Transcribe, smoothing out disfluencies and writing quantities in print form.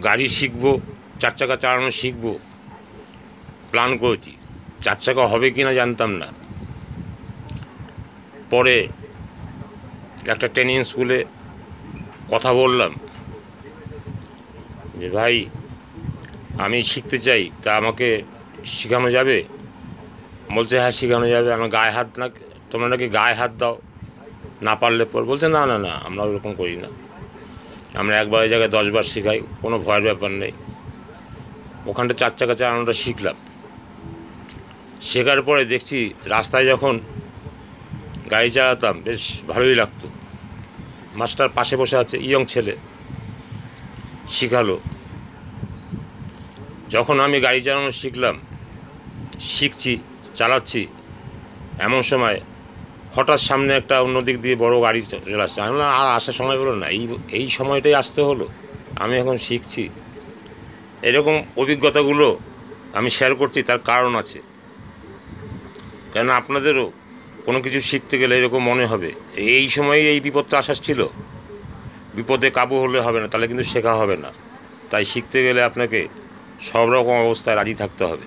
গাড়ি শিখবো, 4 চাকা চালানো শিখবো প্ল্যান করেছি। 4 চাকা হবে কি না জানতাম না। পরে একটা ট্রেনিং স্কুলে কথা বললাম যে ভাই আমি শিখতে চাই, তা আমাকে শেখানো যাবে? বলছে হ্যাঁ শেখানো যাবে। আমার গায়ে হাত না, তোমরা নাকি গায়ে হাত দাও না পারলে পর। বলছে না না না, আমরা ওরকম করি না, আমরা একবারের জায়গায় 10 বার শেখাই, কোনো ভয়ের ব্যাপার নেই। ওখানটা 4 চাকা চালানোটা শিখলাম। শেখার পরে দেখছি রাস্তায় যখন গাড়ি চালাতাম বেশ ভালোই লাগতো। মাস্টার পাশে বসে আছে, ইয়ং ছেলে, শিখালো। যখন আমি গাড়ি চালানো শিখছি, চালাচ্ছি, এমন সময় হঠাৎ সামনে একটা অন্য দিক দিয়ে বড় গাড়ি চলে আসছে। আমি বললাম আর আসার সময় হলো না, এই সময়টাই আসতে হলো, আমি এখন শিখছি। এরকম অভিজ্ঞতাগুলো আমি শেয়ার করছি, তার কারণ আছে। কেন আপনাদেরও কোনো কিছু শিখতে গেলে এরকম মনে হবে এই সময়ে এই বিপদটা আসার ছিল, বিপদে কাবু হলে হবে না, তাহলে কিন্তু শেখা হবে না। তাই শিখতে গেলে আপনাকে সব রকম অবস্থায় রাজি থাকতে হবে।